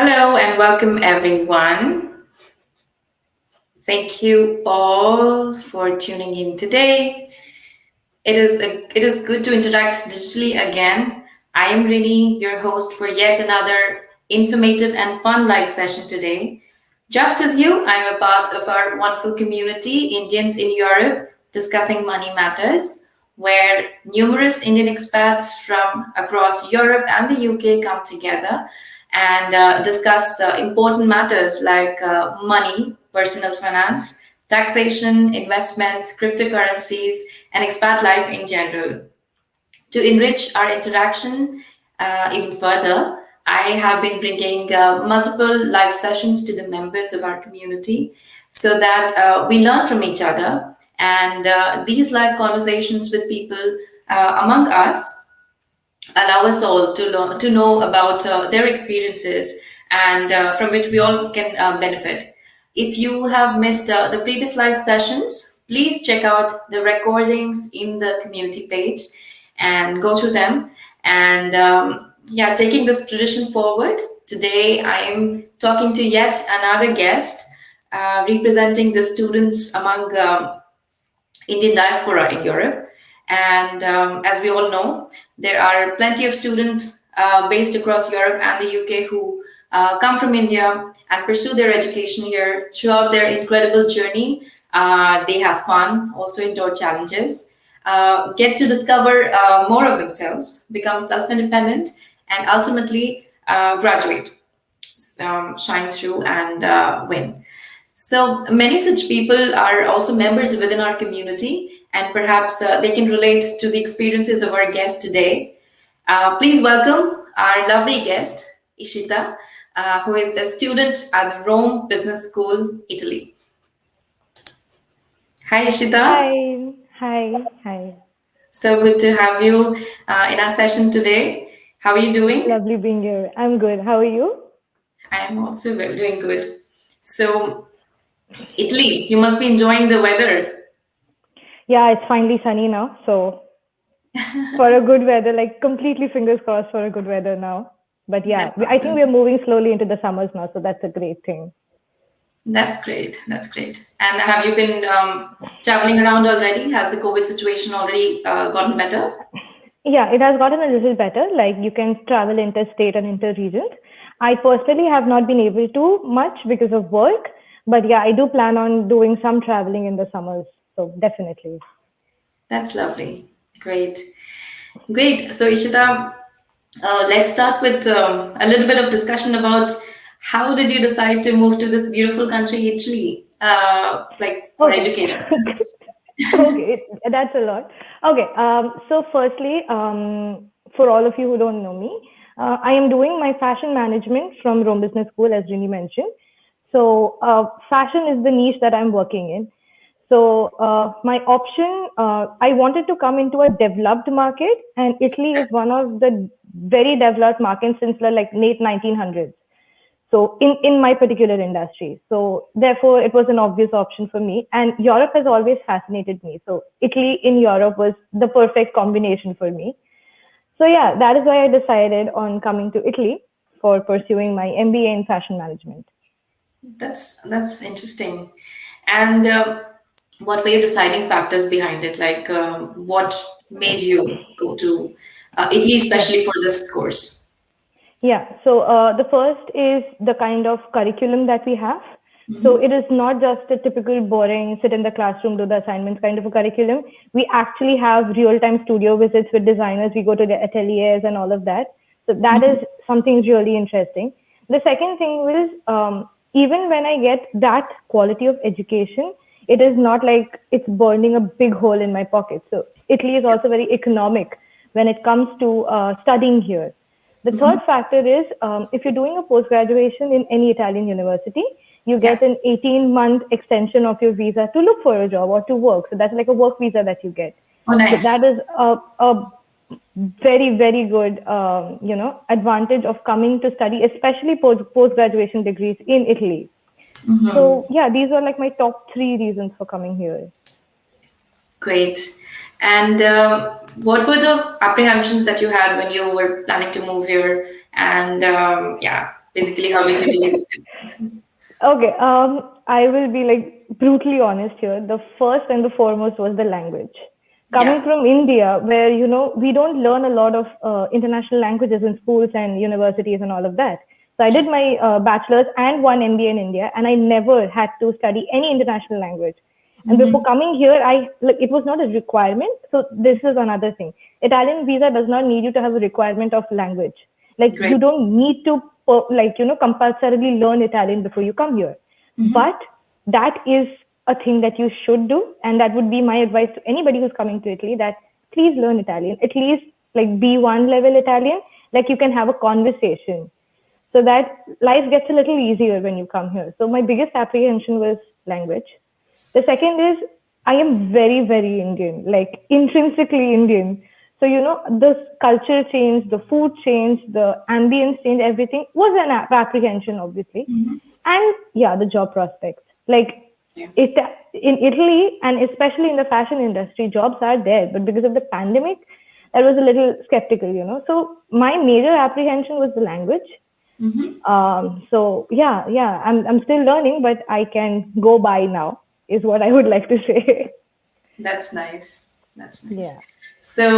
Hello and welcome everyone. Thank you all for tuning in today. It is good to interact digitally again. I am Rini, your host for yet another informative and fun live session today. Just as you, I am a part of our wonderful community, Indians in Europe, discussing money matters, where numerous Indian expats from across Europe and the UK come together and discuss important matters like money, personal finance, taxation, investments, cryptocurrencies, and expat life in general. To enrich our interaction even further, I have been bringing multiple live sessions to the members of our community so that we learn from each other. And these live conversations with people among us allow us all to know about their experiences and from which we all can benefit. If you have missed the previous live sessions, please check out the recordings in the community page and go through them. And yeah, taking this tradition forward, today I am talking to yet another guest representing the students among Indian diaspora in Europe. And as we all know, there are plenty of students based across Europe and the UK who come from India and pursue their education here throughout their incredible journey. They have fun, also endure challenges, get to discover more of themselves, become self independent, and ultimately graduate, shine through, and win. So many such people are also members within our community, and perhaps they can relate to the experiences of our guest today. Please welcome our lovely guest, Ishita, who is a student at the Rome Business School, Italy. Hi, Ishita. Hi, hi, hi. So good to have you in our session today. How are you doing? Lovely being here. I'm good. How are you? I am also doing good. So, Italy, you must be enjoying the weather. Yeah, it's finally sunny now. So, for a good weather, like completely fingers crossed for a good weather now. But yeah, That's I think awesome. we're moving slowly into the summers now. So, that's a great thing. That's great. That's great. And have you been traveling around already? Has the COVID situation already gotten better? Yeah, it has gotten a little better. Like you can travel interstate and inter-regions. I personally have not been able to much because of work. But yeah, I do plan on doing some traveling in the summers. So, definitely. That's lovely. Great. Great. So, Ishita, let's start with a little bit of discussion about how did you decide to move to this beautiful country, Italy, like for Okay. education? Okay, that's a lot. Okay, so firstly, for all of you who don't know me, I am doing my fashion management from Rome Business School, as Rini mentioned. So, fashion is the niche that I'm working in. So, my option, I wanted to come into a developed market, and Italy is one of the very developed markets since the like late 1900s, so in my particular industry. So therefore it was an obvious option for me, and Europe has always fascinated me, so Italy in Europe was the perfect combination for me. So yeah, that is why I decided on coming to Italy for pursuing my MBA in fashion management. That's interesting. And what were your deciding factors behind it? Like, what made you go to Italy, Yeah. especially for this course? Yeah. So the first is the kind of curriculum that we have. So Hmm. it is not just a typical boring sit in the classroom, do the assignments kind of a curriculum. We actually have real time studio visits with designers. We go to the ateliers and all of that. So that is something really interesting. The second thing was, even when I get that quality of education, it is not like it's burning a big hole in my pocket. So Italy is also very economic when it comes to studying here. The Hmm. third factor is, if you're doing a post graduation in any Italian university, you Yeah. get an 18-month extension of your visa to look for a job or to work. So that's like a work visa that you get. Oh, So that nice. is a very, very good, advantage of coming to study, especially post graduation degrees in Italy. Hmm. So yeah, these are like my top three reasons for coming here. Great. And what were the apprehensions that you had when you were planning to move here? And yeah. Basically, how did you deal with it? Okay, I will be like brutally honest here. The first and the foremost was the language. Coming Yeah. from India, where we don't learn a lot of international languages in schools and universities and all of that. So I did my bachelor's and one MBA in India, and I never had to study any international language. And before Mm-hmm. coming here, I like it was not a requirement. So this is another thing. Italian visa does not need you to have a requirement of language. Like you Great. don't need to compulsorily learn Italian before you come here. Mm-hmm. But that is a thing that you should do, and that would be my advice to anybody who's coming to Italy. That please learn Italian, at least like B1 level Italian. Like you can have a conversation, so that life gets a little easier when you come here. So my biggest apprehension was language. The second is I am very, very Indian, like intrinsically Indian. So, the culture change, the food change, the ambience change, everything was an apprehension, obviously. Mm-hmm. And yeah, the job prospects. Like Yeah. it in Italy and especially in the fashion industry, jobs are there, but because of the pandemic, I was a little skeptical. So my major apprehension was the language. Mm-hmm. So yeah, I'm still learning, but I can go by now, is what I would like to say. That's nice. That's nice. Yeah. So,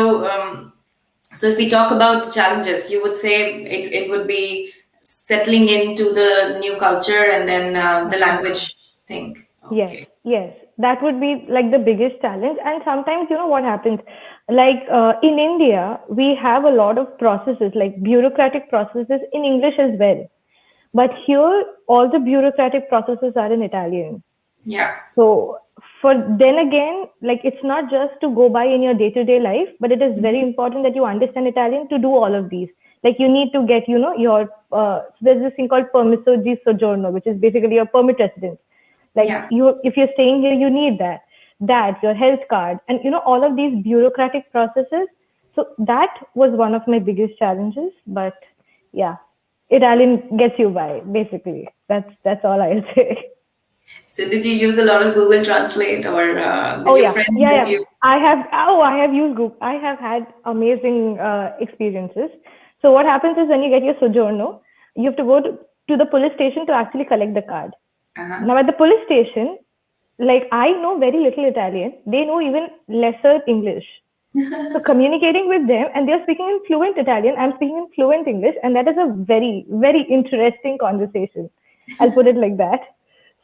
so if we talk about the challenges, you would say it would be settling into the new culture and then the Absolutely. language thing. Yes, Okay. yes. That would be like the biggest challenge. And sometimes, what happens? Like in India, we have a lot of processes, like bureaucratic processes in English as well. But here, all the bureaucratic processes are in Italian. Yeah. So for then again, like it's not just to go by in your day-to-day life, but it is very important that you understand Italian to do all of these. Like you need to get, your there's this thing called permesso di soggiorno, which is basically your permit residence. Like Yeah. if you're staying here, you need that, your health card, and all of these bureaucratic processes. So that was one of my biggest challenges. But yeah, Italian gets you by basically. That's all I'll say. So did you use a lot of Google Translate or did Oh your yeah, friends yeah, help yeah. you? I have used Google. I have had amazing experiences. So what happens is when you get your soggiorno, you have to go to the police station to actually collect the card. Uh-huh. Now at the police station, like I know very little Italian. They know even lesser English. So communicating with them, and they're speaking in fluent Italian. I'm speaking in fluent English, and that is a very, very interesting conversation. I'll put it like that.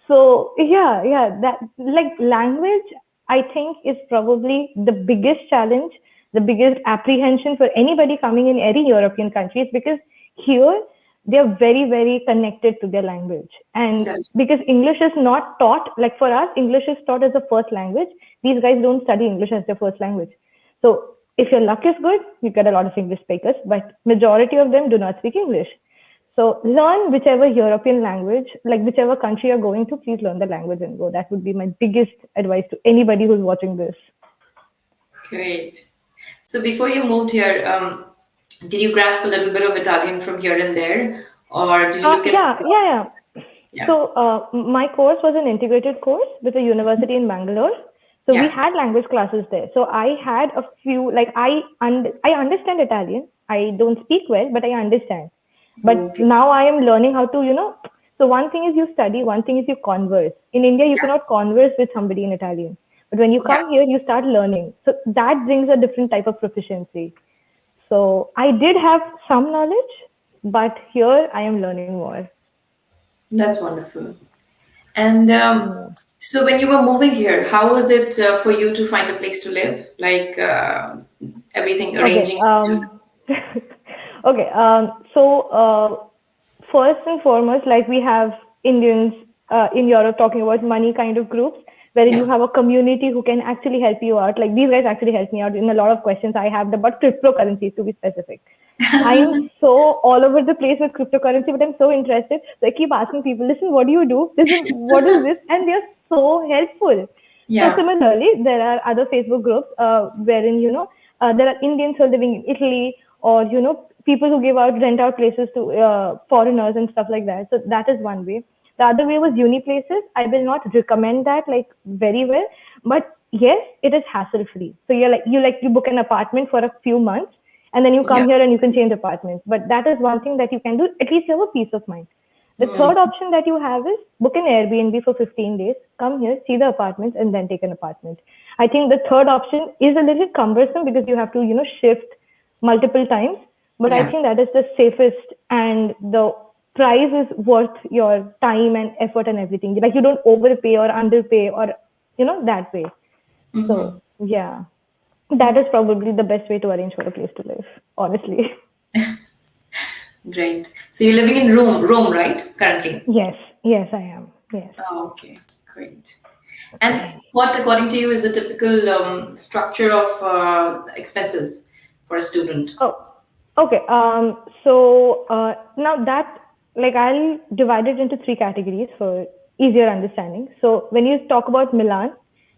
So yeah, that like language, I think is probably the biggest challenge, the biggest apprehension for anybody coming in any European countries because here they are very, very connected to their language. And That's because English is not taught, like for us, English is taught as a first language. These guys don't study English as their first language. So if your luck is good, you get a lot of English speakers, but majority of them do not speak English. So learn whichever European language, like whichever country you're going to, please learn the language and go. That would be my biggest advice to anybody who's watching this. great. So before you moved here, did you grasp a little bit of Italian from here and there, or did you look at? Yeah. Yeah. So my course was an integrated course with a university in Bangalore. So we Yeah. had language classes there. So I had a few, like I understand Italian. I don't speak well, but I understand. But Okay. now I am learning how to, so one thing is you study, one thing is you converse. In India, you Yeah. cannot converse with somebody in Italian. But when you Yeah. come here, you start learning. So that brings a different type of proficiency. So I did have some knowledge, but here I am learning more. That's wonderful. And Yeah. so when you were moving here, how was it for you to find a place to live? Like everything Okay. arranging? Okay. First and foremost, like we have Indians in Europe talking about money kind of groups, wherein you Yeah. have a community who can actually help you out. Like these guys actually help me out in a lot of questions I have about cryptocurrencies, to be specific. I'm so all over the place with cryptocurrency, but I'm so interested. So I keep asking people, listen, what do you do? Listen, what is this? And they're so helpful. So Yeah. similarly, there are other Facebook groups wherein there are Indians who are living in Italy, or people who rent out places to foreigners and stuff like that. So that is one way. The other way was uni places. I will not recommend that like very well, but yes, it is hassle free. So you book an apartment for a few months. and then you come Yeah. here and you can change apartments. But that is one thing that you can do. At least you have a peace of mind. The third option that you have is book an Airbnb for 15 days, come here, see the apartments, and then take an apartment. I think the third option is a little cumbersome because you have to, shift multiple times. But I Yeah. think that is the safest, and the price is worth your time and effort and everything. Like you don't overpay or underpay or, that way. So yeah, that is probably the best way to arrange for a place to live, honestly. Great. So you're living in Rome, right? Currently. Yes, I am. Yes. Oh, okay, great. And what, according to you, is the typical structure of expenses for a student? Oh, okay. So now that, like, I'll divide it into three categories for easier understanding. So when you talk about Milan,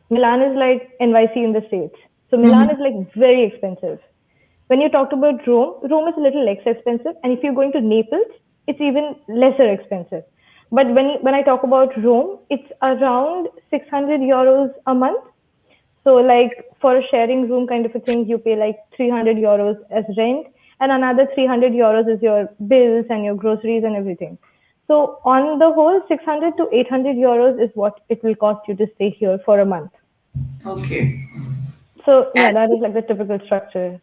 Milan is like NYC in the States. So Milan is like very expensive. When you talked about Rome, Rome is a little less expensive, and if you're going to Naples, it's even lesser expensive. But when I talk about Rome, it's around 600 euros a month. So like for a sharing room kind of a thing, you pay like 300 euros as rent, and another 300 euros is your bills and your groceries and everything. So on the whole, 600 to 800 euros is what it will cost you to stay here for a month. Okay. So yeah, And that is like the typical structure.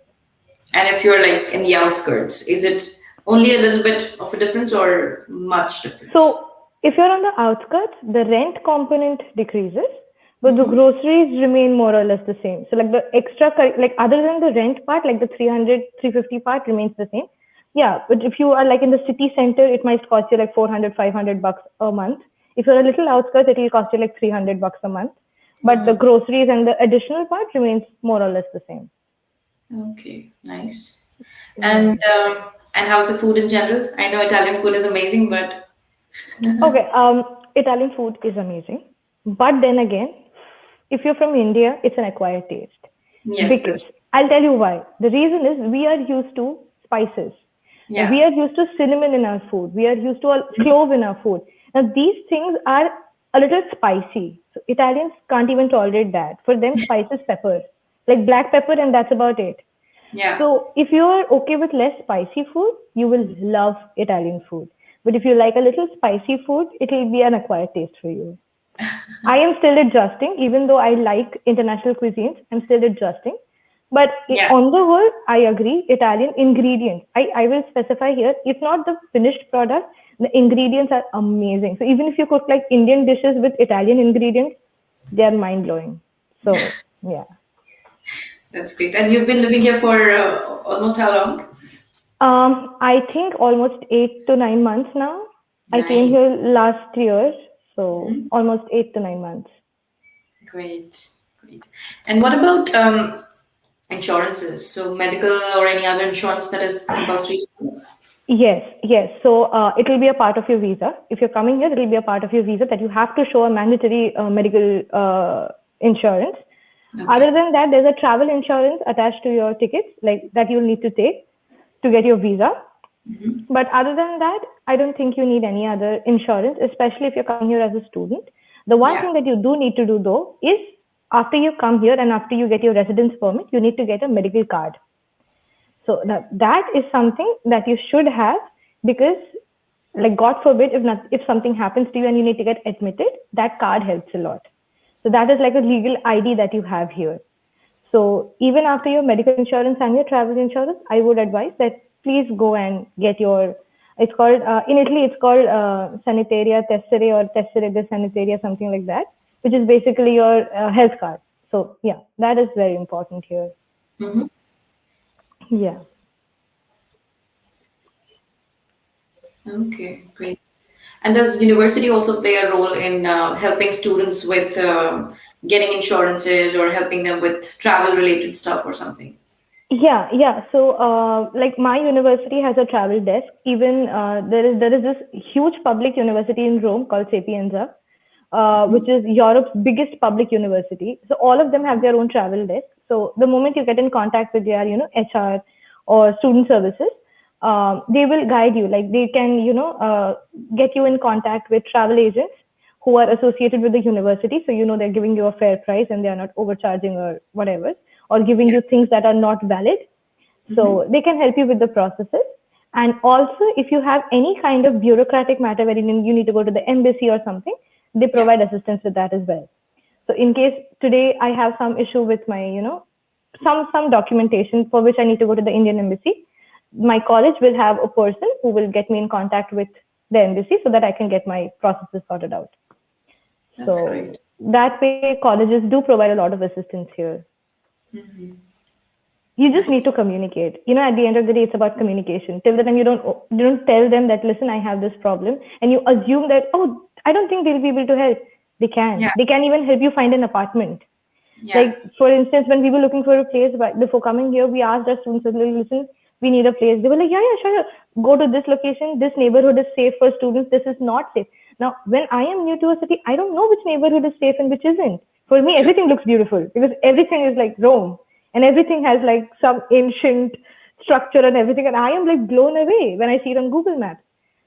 and if you're like in the outskirts, is it only a little bit of a difference or much difference? So if you're on the outskirts, the rent component decreases, but the groceries remain more or less the same. So like the extra, like other than the rent part, like the 300, 350 part remains the same. Yeah, but if you are like in the city center, it might cost you like 400, 500 bucks a month. If you're a little outskirts, it will cost you like 300 bucks a month. But the groceries and the additional part remains more or less the same. Okay, nice. Yeah. And how's the food in general? I know Italian food is amazing, but Okay, Italian food is amazing. But then again, if you're from India, it's an acquired taste. yes, Because I'll tell you why. The reason is we are used to spices. We yeah, are used to cinnamon in our food. We are used to a clove in our food. Now, these things are a little spicy. So Italians can't even tolerate that. For them, spice is pepper, like black pepper, and that's about it. yeah. So if you're okay with less spicy food, you will love Italian food. But if you like a little spicy food, it will be an acquired taste for you. I am still adjusting, even though I like international cuisines, I'm still adjusting. But Yeah. on the whole, I agree, Italian ingredients. I will specify here, if not the finished product, the ingredients are amazing. So even if you cook like Indian dishes with Italian ingredients, they are mind blowing. So yeah. That's great. And you've been living here for almost how long? I think almost 8 to 9 months now. I came Nice. here last year, so almost 8 to 9 months. Great. Great. And what about insurances? So medical or any other insurance that is compulsory? Yes. So it will be a part of your visa. If you're coming here, it will be a part of your visa that you have to show a mandatory medical insurance. Okay. Other than that, there's a travel insurance attached to your tickets, like that you'll need to take to get your visa. But other than that, I don't think you need any other insurance, especially if you're coming here as a student. The one Yeah. thing that you do need to do though is after you come here and after you get your residence permit, you need to get a medical card. So that is something that you should have, because like God forbid if something happens to you and you need to get admitted, that card helps a lot. So that is like a legal ID that you have here. So even after your medical insurance and your travel insurance, I would advise that please go and get your, it's called, in Italy, it's called Sanitaria Tessere or Tessere de Sanitaria, something like that, which is basically your health card. So yeah, that is very important here. Mm-hmm. Yeah. Okay, great. And does university also play a role in helping students with getting insurances or helping them with travel related stuff or something? Yeah. So, like my university has a travel desk. Even there is this huge public university in Rome called Sapienza, which is Europe's biggest public university. So all of them have their own travel desk. So the moment you get in contact with their, HR or student services, they will guide you. Like they can, get you in contact with travel agents who are associated with the university. So, they're giving you a fair price and they are not overcharging or whatever, or giving Yeah. you things that are not valid. So they can help you with the processes. And also, if you have any kind of bureaucratic matter where you need to go to the embassy or something, they Yeah. provide assistance with that as well. So in case today I have some issue with my, some documentation for which I need to go to the Indian embassy, my college will have a person who will get me in contact with the embassy so that I can get my processes sorted out. That's So great. that way, colleges do provide a lot of assistance here. You just need to Nice. communicate. At the end of the day, it's about communication. Till the time you don't tell them that, listen, I have this problem, and you assume that, oh, I don't think they'll be able to help. They can. Yeah. They can even help you find an apartment. Yeah. Like, for instance, when we were looking for a place before coming here, we asked our students, listen, we need a place. They were like, yeah, yeah, sure. Go to this location. This neighborhood is safe for students. This is not safe. Now, when I am new to a city, I don't know which neighborhood is safe and which isn't. For me, True. everything looks beautiful because everything is like Rome and everything has like some ancient structure and everything. And I am like blown away when I see it on Google Maps.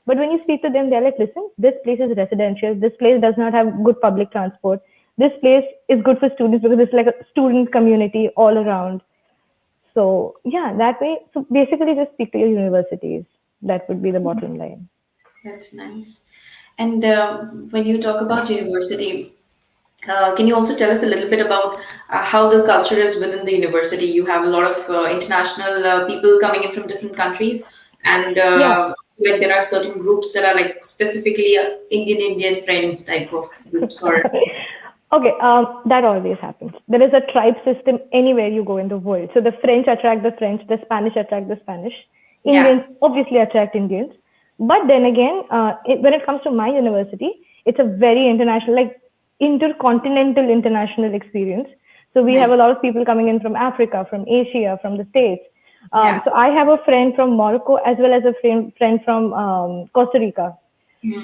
But when you speak to them, they're like, listen, this place is residential. This place does not have good public transport. This place is good for students because it's like a student community all around. So, yeah, that way. So, basically, just speak to your universities. That would be the bottom line. That's nice. And when you talk about university, can you also tell us a little bit about how the culture is within the university? You have a lot of international people coming in from different countries, and Yeah. like there are certain groups that are like specifically Indian friends type of groups, or Okay, that always happens. There is a tribe system anywhere you go in the world. So the French attract the French, the Spanish attract the Spanish, yeah, Indians obviously attract Indians. But then again, when it comes to my university, it's a very international, like intercontinental international experience. So we have a nice, lot of people coming in from Africa, from Asia, from the States. yeah, So I have a friend from Morocco as well as a friend from Costa Rica.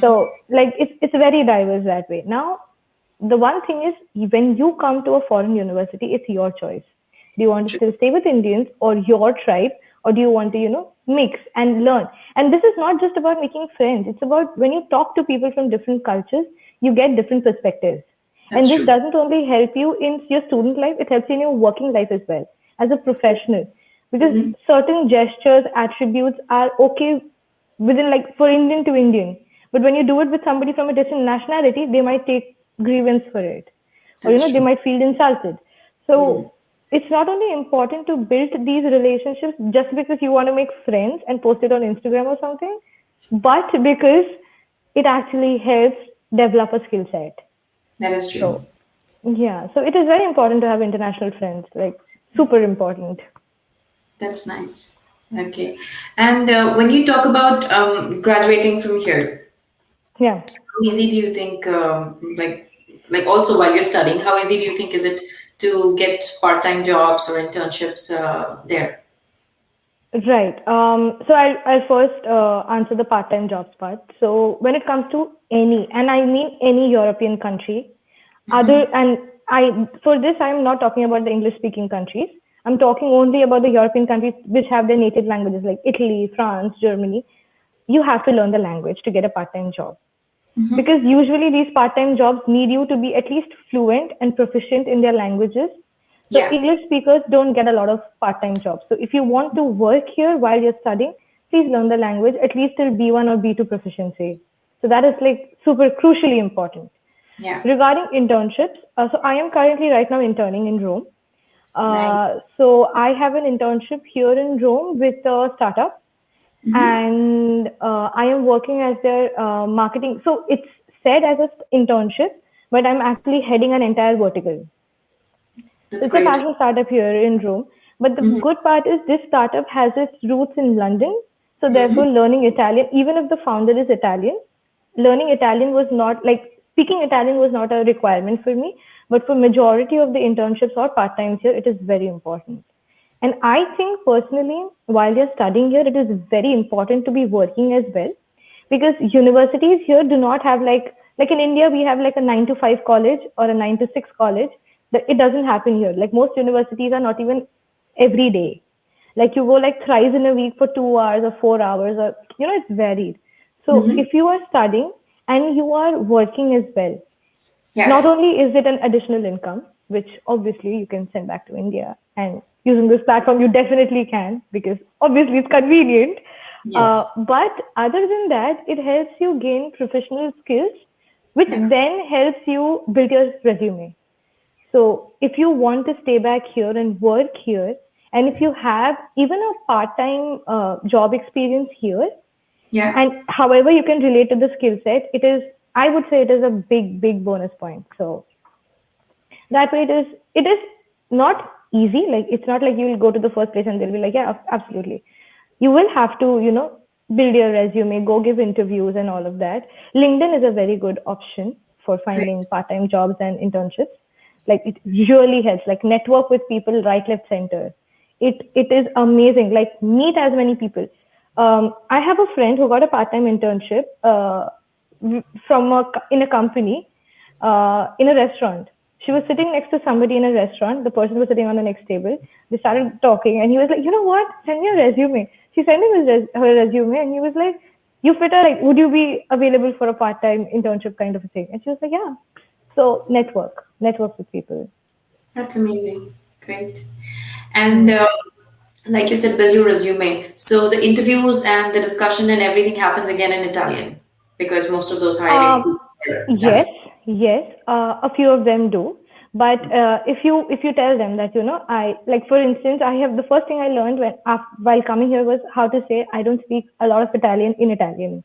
So like it's very diverse that way. Now the one thing is when you come to a foreign university, it's your choice. Do you want to true, still stay with Indians or your tribe, or do you want to, mix and learn? And this is not just about making friends. It's about when you talk to people from different cultures, you get different perspectives. And that's this true. doesn't only help you in your student life, it helps you in your working life as well as a professional. Because Mm-hmm. certain gestures, attributes are okay within, like, for Indian to Indian. But when you do it with somebody from a different nationality, they might take grievance for it, or That's they true. might feel insulted. So it's not only important to build these relationships just because you want to make friends and post it on Instagram or something, but because it actually helps develop a skill set. That is true. So yeah, so it is very important to have international friends, like super important. That's nice. Okay. And when you talk about graduating from here, Yeah. how easy do you think, like also while you're studying, how easy do you think is it to get part-time jobs or internships there? Right. So I'll first answer the part-time jobs part. So when it comes to any, and I mean any European country, other and I for this I'm not talking about the English-speaking countries. I'm talking only about the European countries which have their native languages like Italy, France, Germany. You have to learn the language to get a part-time job because usually these part-time jobs need you to be at least fluent and proficient in their languages. So Yeah, English speakers don't get a lot of part-time jobs. So if you want to work here while you're studying, please learn the language at least till B1 or B2 proficiency. So that is like super crucially important. yeah, Regarding internships, so I am currently right now interning in Rome. nice. So I have an internship here in Rome with a startup, and I am working as their marketing. So it's said as an internship, but I'm actually heading an entire vertical. That's It's a great. fashion startup here in Rome. But the good part is this startup has its roots in London. So therefore, learning Italian, even if the founder is Italian, learning Italian was not like speaking Italian was not a requirement for me. But for majority of the internships or part times here, it is very important. And I think personally, while you're studying here, it is very important to be working as well, because universities here do not have like in India we have like a 9 to 5 college or a 9 to 6 college. That it doesn't happen here. Like most universities are not even every day. Like you go like thrice in a week for 2 hours or 4 hours, or it's varied. So Mm-hmm. if you are studying and you are working as well, Yeah, not only is it an additional income, which obviously you can send back to India and using this platform, you definitely can, because obviously it's convenient. Yes. But other than that, it helps you gain professional skills, which Yeah. then helps you build your resume. So if you want to stay back here and work here, and if you have even a part-time job experience here, Yeah. and however you can relate to the skill set, it is, I would say, it is a big bonus point. So that way it is not easy. Like, it's not like you will go to the first place and they'll be like, yeah, absolutely. You will have to, build your resume, go give interviews and all of that. LinkedIn is a very good option for Great. finding part-time jobs and internships. Like, it really helps. Like, network with people right, left, center. It is amazing. Like, meet as many people. I have a friend who got a part-time internship in a company, in a restaurant. She was sitting next to somebody in a restaurant. The person was sitting on the next table. They started talking, and he was like, "You know what? Send me a resume." She sent him her resume, and he was like, "You fit her. Like, would you be available for a part-time internship kind of a thing?" And she was like, "Yeah." So network with people. That's amazing. Great. And Yeah. like you said, build your resume. So the interviews and the discussion and everything happens again in Italian because most of those hiring Um, people are yes, Italian. yes. A few of them do. But if you tell them that, I, like, for instance, I have, the first thing I learned while coming here was how to say I don't speak a lot of Italian in Italian,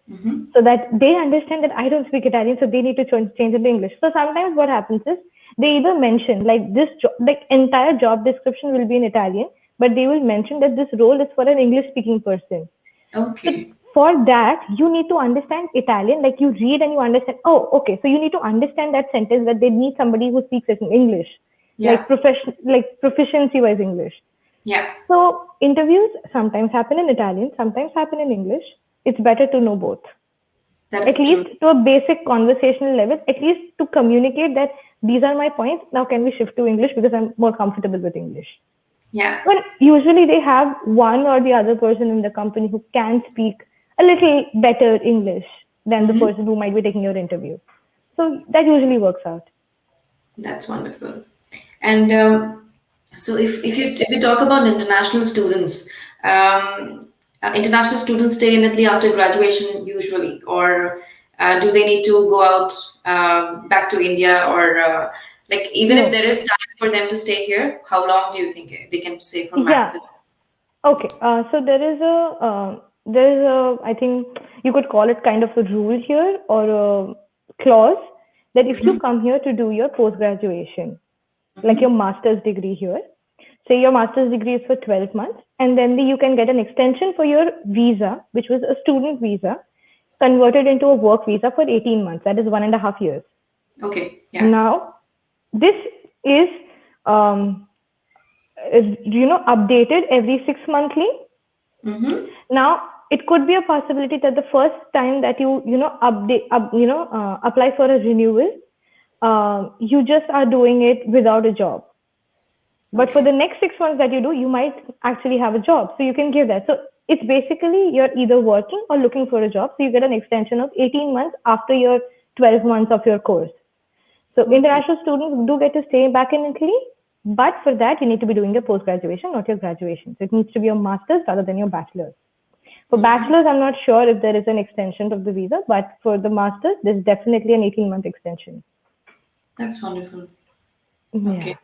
Mm-hmm. so that they understand that I don't speak Italian, so they need to change it to English. So sometimes what happens is they either mention, like, this like, entire job description will be in Italian, but they will mention that this role is for an English speaking person. So Okay. for that, you need to understand Italian. Like, you read and you understand, oh, okay, so you need to understand that sentence, that they need somebody who speaks it in English, Yeah. like proficiency wise English. Yeah. So interviews sometimes happen in Italian, sometimes happen in English. It's better to know both, That at is true. least to a basic conversational level, at least to communicate that these are my points. Now, can we shift to English because I'm more comfortable with English? Yeah. But usually they have one or the other person in the company who can speak a little better English than the Mm-hmm. person who might be taking your interview. So that usually works out. That's wonderful. And so if you talk about international students, international students stay in Italy after graduation usually, or do they need to go out back to India, or like even if No. there is time for them to stay here, how long do you think they can stay for Yeah. maximum? Okay. So there is a I think you could call it kind of a rule here, or a clause, that if you Mm-hmm. come here to do your post graduation, like your Mm-hmm. master's degree here, say your master's degree is for 12 months, and then you can get an extension for your visa, which was a student visa, converted into a work visa for 18 months. That is 1.5 years. Okay. Yeah. Now, this is, um, updated every 6 monthly. Mm-hmm. Now, it could be a possibility that the first time that apply for a renewal, you just are doing it without a job. But for the Okay. next 6 months that you do, you might actually have a job. So you can give that. So it's basically you're either working or looking for a job. So you get an extension of 18 months after your 12 months of your course. So Okay. international students do get to stay back in Italy. But for that, you need to be doing your post graduation, not your graduation. So it needs to be your master's rather than your bachelor's. For Mm-hmm. bachelor's, I'm not sure if there is an extension of the visa, but for the master's, there's definitely an 18-month extension. That's wonderful. Okay.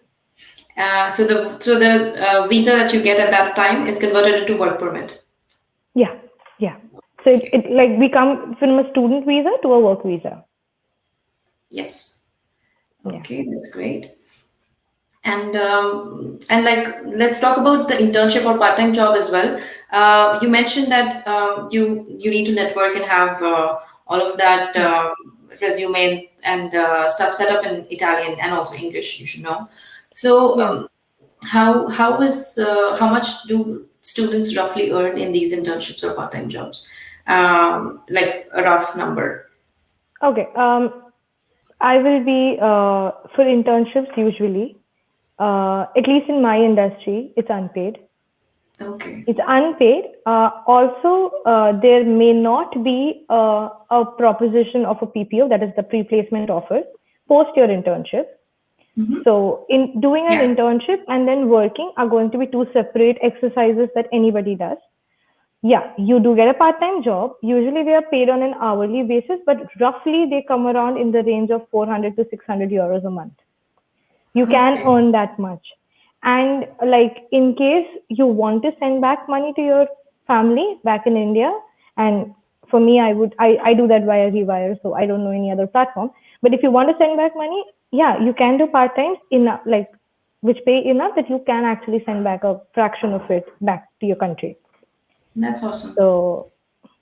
Yeah. So the visa that you get at that time is converted into work permit. Yeah. Yeah. So Okay. it like we come from a student visa to a work visa. Yes. Yeah. Okay, that's great. And like let's talk about the internship or part-time job as well. You mentioned that you need to network and have all of that Yeah. resume and stuff set up in Italian and also English. You should know. So Yeah. how much do students roughly earn in these internships or part-time jobs? Like a rough number. Okay. I will be for internships usually. At least in my industry, it's unpaid. Okay. It's unpaid. Also, there may not be a proposition of a PPO, that is the pre-placement offer, post your internship. Mhm. So in doing an Yeah. internship and then working are going to be two separate exercises that anybody does. Yeah, you do get a part-time job. Usually they are paid on an hourly basis, but roughly they come around in the range of 400 to 600 euros a month. You can Okay. earn that much. And like in case you want to send back money to your family back in India, and for me, I do that via Rewire, so I don't know any other platform. But if you want to send back money, yeah, you can do part time enough, like which pay enough that you can actually send back a fraction of it back to your country. That's awesome. So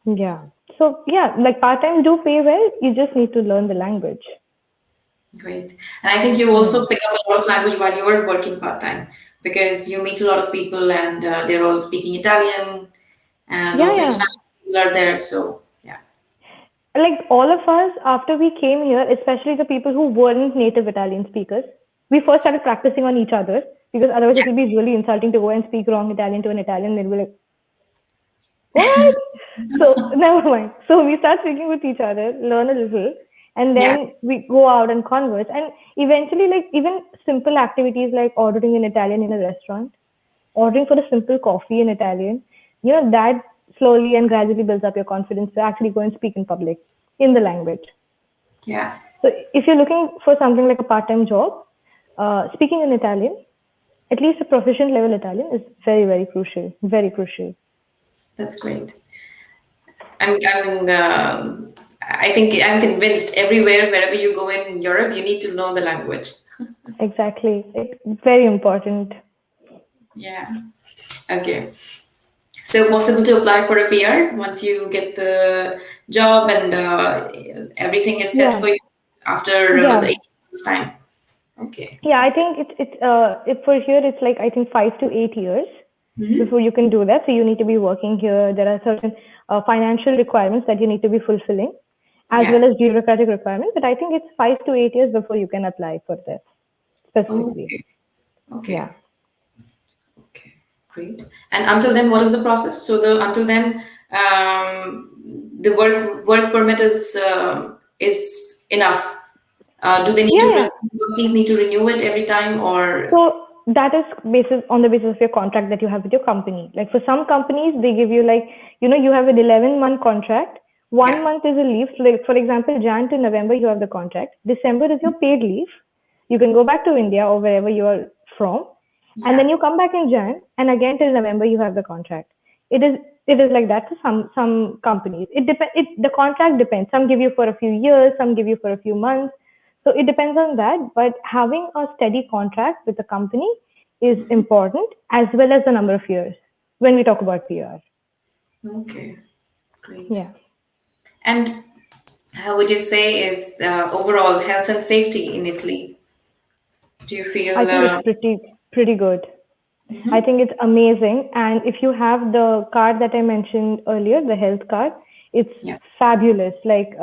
yeah. So yeah, like part time do pay well. You just need to learn the language. Great. And I think you also Yeah. pick up a lot of language while you are working part-time because you meet a lot of people and they're all speaking Italian and Yeah, also yeah. international people are there. So yeah. Like all of us, after we came here, especially the people who weren't native Italian speakers, we first started practicing on each other because otherwise Yeah. it will be really insulting to go and speak wrong Italian to an Italian. They'll be like, what? So never mind. So we start speaking with each other, learn a little, and Yeah. then we go out and converse. And eventually, like even simple activities like ordering in Italian in a restaurant, ordering for a simple coffee in Italian, that slowly and gradually builds up your confidence to actually go and speak in public in the language. Yeah. So if you're looking for something like a part-time job, speaking in Italian, at least a proficient level Italian is very, very crucial. Very crucial. That's great. I think I'm convinced everywhere, wherever you go in Europe, you need to know the language. Exactly. It's very important. Yeah. Okay. So possible to apply for a PR once you get the job and everything is set Yeah. for you after the Yeah. 18 months time. Okay, Yeah. I that's good. think if for here it's like I think 5 to 8 years Hmm. before you can do that. So you need to be working here. There are certain financial requirements that you need to be fulfilling, as Yeah. well as bureaucratic requirements. But I think it's 5 to 8 years before you can apply for this specifically. Okay. Okay. Yeah. Okay. Great. And until then, what is the process? So the until then, the work permit is enough. Do they need Yeah. to Yeah. companies need to renew it every time or So that is basis on the basis of your contract that you have with your company. Like for some companies, they give you like, you have an 11-month contract. One yeah. month is a leave. So like, for example, Jan to November, you have the contract. December is your paid leave. You can go back to India or wherever you are from. And then Yeah. you come back in Jan and again till November, you have the contract. It is, it is like that for some companies. The contract depends. Some give you for a few years, some give you for a few months. So it depends on that, but having a steady contract with the company is Mhm. important as well as the number of years when we talk about PR. Okay. Great. Yeah, And how would you say is overall health and safety in Italy? Do you I feel? think it's pretty good. I Mhm. think it's amazing. And if you have the card that I mentioned earlier, the health card, it's Yeah. fabulous. Like,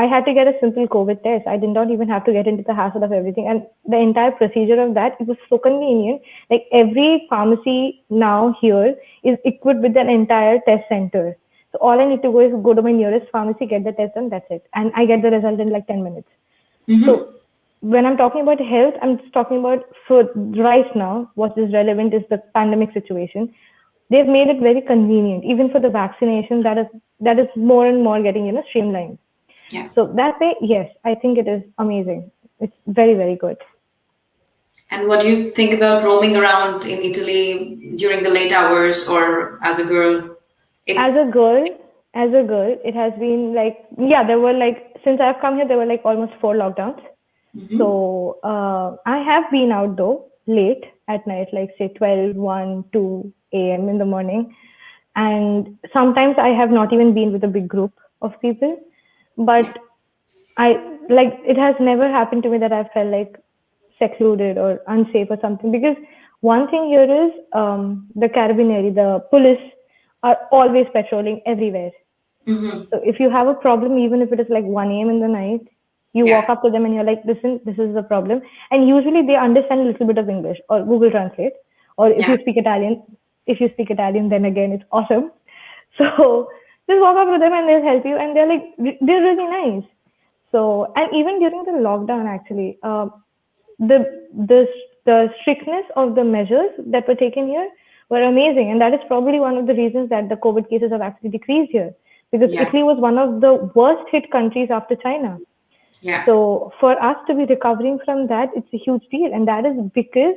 I had to get a simple COVID test. I did not even have to get into the hassle of everything. And the entire procedure of that, it was so convenient. Like every pharmacy now here is equipped with an entire test center. So all I need to go is go to my nearest pharmacy, get the test done, that's it. And I get the result in like 10 minutes. Mm-hmm. So when I'm talking about health, I'm just talking about for right now, what is relevant is the pandemic situation. They've made it very convenient, even for the vaccination that is more and more getting, streamlined. Yeah. So that way, yes, I think it is amazing. It's very, very good. And what do you think about roaming around in Italy during the late hours or as a girl? As a It's girl, as a girl, it has been like, yeah, there were like, since I've come here, there were like almost 4 lockdowns. Mhm. So I have been out though late at night, like say 12, 1, 2 a.m. in the morning. And sometimes I have not even been with a big group of people. But Yeah. I like it has never happened to me that I felt like secluded or unsafe or something. Because one thing here is the carabinieri, the police are always patrolling everywhere. Mm-hmm. So if you have a problem, even if it is like 1 a.m. in the night, you Yeah. walk up to them and you're like, listen, this is the problem. And usually they understand a little bit of English or Google Translate. Or Yeah. if you speak Italian, then again, it's awesome. So just walk up to them and they'll help you. And they're like, they're really nice. So, and even during the lockdown, actually, the strictness of the measures that were taken here were amazing, and that is probably one of the reasons that the COVID cases have actually decreased here, because Yeah. Italy was one of the worst hit countries after China. Yeah. So for us to be recovering from that, it's a huge deal, and that is because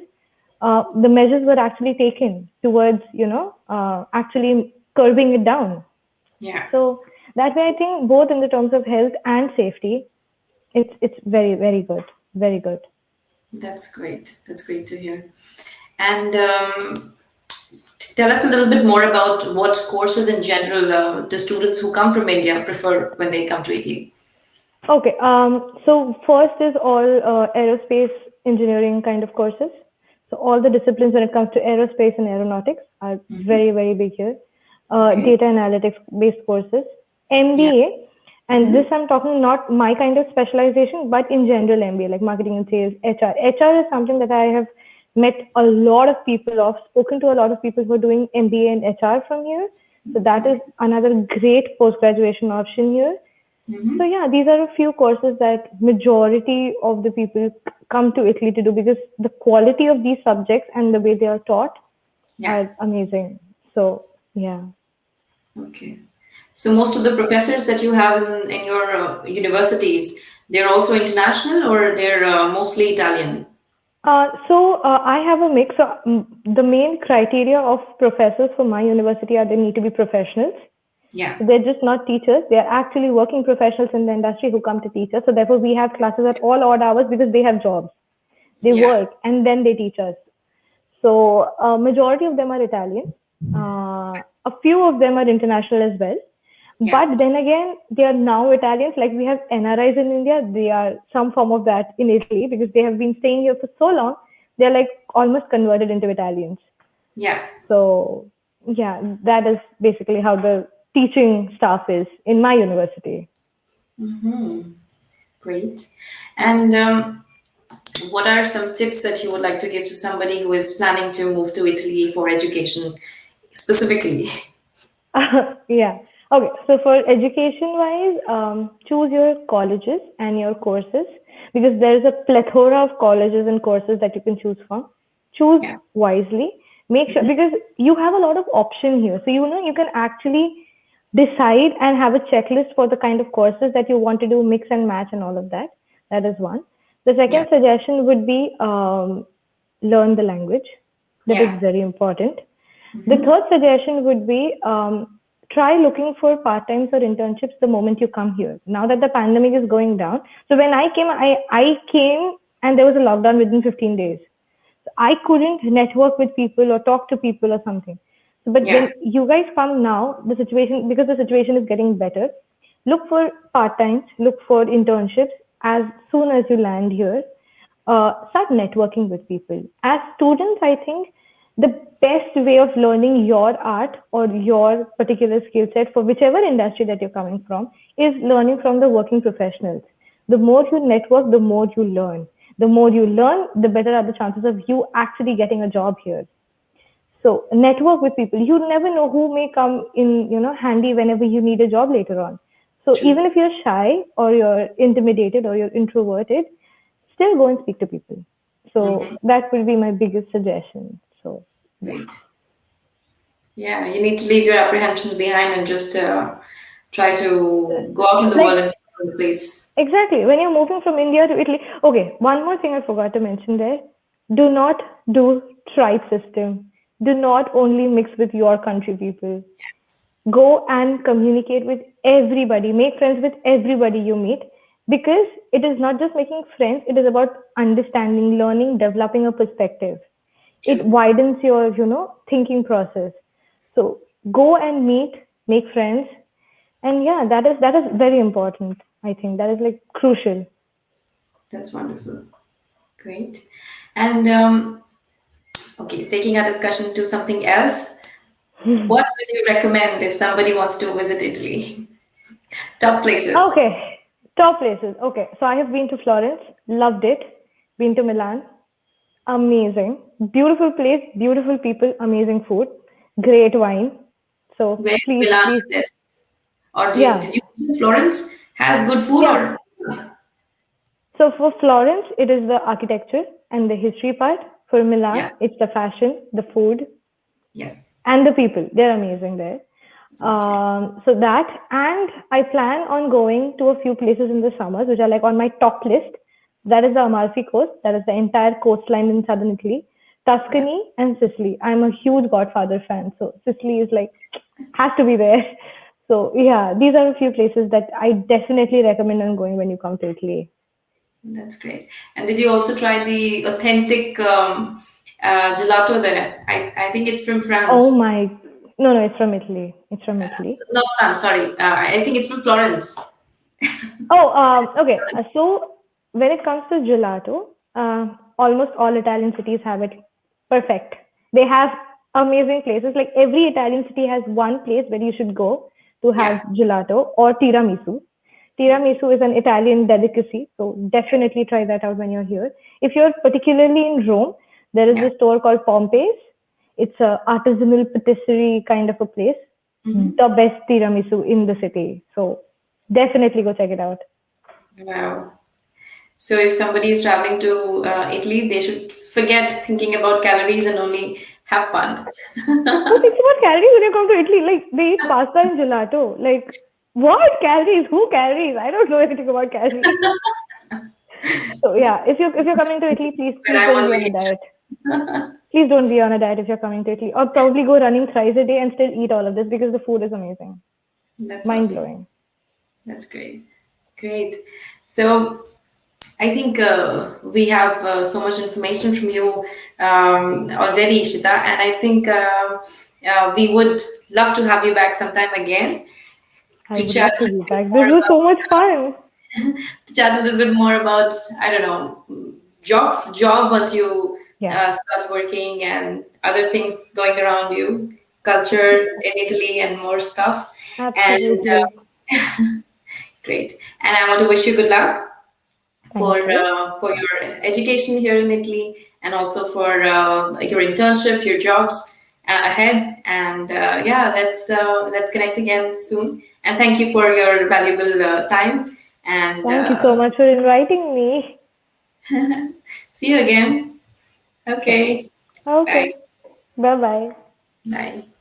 the measures were actually taken towards, actually curbing it down. Yeah. So that way, I think both in the terms of health and safety, it's very, very good, very good. That's great. That's great to hear. And tell us a little bit more about what courses in general the students who come from India prefer when they come to Italy. Okay. So first is all aerospace engineering kind of courses. So all the disciplines when it comes to aerospace and aeronautics are very, very big here. Okay. Data analytics based courses, Yeah. MBA, and this I'm talking not my kind of specialization, but in general MBA, like marketing and sales, HR. HR is something that I have met a lot of people of, spoken to a lot of people who are doing MBA and HR from here. So that is another great post-graduation option here. So yeah, these are a few courses that majority of the people come to Italy to do, because the quality of these subjects and the way they are taught Yeah. are amazing. So yeah. Okay. So most of the professors that you have in your universities, they're also international or they're mostly Italian? I have a mix. The main criteria of professors for my university are they need to be professionals. Yeah. So they're just not teachers. They're actually working professionals in the industry who come to teach us. So therefore, we have classes at all odd hours because they have jobs. They Yeah. work and then they teach us. So majority of them are Italian. A few of them are international as well. Yeah. But then again, they are now Italians. Like we have NRIs in India. They are some form of that in Italy because they have been staying here for so long. They're like almost converted into Italians. Yeah. So yeah, that is basically how the teaching staff is in my university. Great. And what are some tips that you would like to give to somebody who is planning to move to Italy for education specifically? Yeah. Okay. So for education wise, choose your colleges and your courses, because there is a plethora of colleges and courses that you can choose from. Choose Yeah. wisely. Make sure, because you have a lot of option here. So you can actually decide and have a checklist for the kind of courses that you want to do, mix and match and all of that. That is one. The second Yeah. suggestion would be learn the language. That is Yeah. very important. The third suggestion would be try looking for part-times or internships the moment you come here. Now that the pandemic is going down. So when I came and there was a lockdown within 15 days. So I couldn't network with people or talk to people or something. So, but Yeah. when you guys come now, because the situation is getting better, look for part-times, look for internships as soon as you land here. Start networking with people. As students, I think the best way of learning your art or your particular skill set for whichever industry that you're coming from is learning from the working professionals. The more you network, the more you learn. The more you learn, the better are the chances of you actually getting a job here. So network with people. You never know who may come in, handy whenever you need a job later on. So True. even if you're shy or you're intimidated or you're introverted, still go and speak to people. So that will be my biggest suggestion. So Great. Yeah, you need to leave your apprehensions behind and just try to go out in the world and find a place. Exactly. When you're moving from India to Italy. Okay, one more thing I forgot to mention there. Do not do tribe system. Do not only mix with your country people. Go and communicate with everybody. Make friends with everybody you meet, because it is not just making friends. It is about understanding, learning, developing a perspective. It widens your, thinking process. So go and meet, make friends, and yeah, that is very important. I think that is like crucial. That's wonderful. Great. And okay, taking our discussion to something else, what would you recommend if somebody wants to visit Italy? Top places. Okay, top places. Okay, so I have been to Florence, loved it. Been to Milan, amazing, beautiful place, beautiful people, amazing food, great wine. So Where please, Milan please, is it? Or yeah, did you think Florence has good food yeah. or? So for Florence, it is the architecture. and the history part. For Milan, Yeah. it's the fashion, the food, Yes. and the people. They're amazing there. So that, and I plan on going to a few places in the summers, which are like on my top list. That is the Amalfi Coast. That is the entire coastline in southern Italy, Yeah. Tuscany, and Sicily. I'm a huge Godfather fan, so Sicily is like has to be there. So yeah, these are a few places that I definitely recommend on going when you come to Italy. That's great. And did you also try the authentic gelato there? I think it's from Oh France. my, no, no, it's from Italy. It's from Italy. Not France, sorry. I think it's from Florence. Oh, okay. So when it comes to gelato, almost all Italian cities have it perfect. They have amazing places. Like every Italian city has one place where you should go to have Yeah. gelato or tiramisu. Okay. Tiramisu is an Italian delicacy, so Yes. definitely try that out when you're here. If you're particularly in Rome, there is Yeah. a store called Pompei's. It's a artisanal patisserie kind of a place. Hmm. The best tiramisu in the city. So definitely go check it out. Wow. So if somebody is traveling to Italy, they should forget thinking about calories and only have fun. Who thinks about calories when you come to Italy? Like they eat pasta and gelato. Like what calories? Who calories? I don't know anything about calories. So yeah, if you're coming to Italy, please But please I'm don't on be on a diet. Please don't be on a diet if you're coming to Italy, or probably go running thrice a day and still eat all of this because the food is amazing, That's mind awesome. blowing. That's great. Great. So I think we have so much information from you already, Ishita, and I think we would love to have you back sometime again I to would chat love a to little be bit back. This more was so much about fun. to chat a little bit more about I don't know job once you Yeah, start working and other things going around you, culture in Italy and more stuff. And absolutely. great. And I want to wish you good luck Thank you. for your education here in Italy and also for your internship, your jobs ahead. And yeah, let's connect again soon. And thank you for your valuable time. And Thank you so much for inviting me. see you again. Sure. Okay. Okay. Bye. Bye bye. Bye.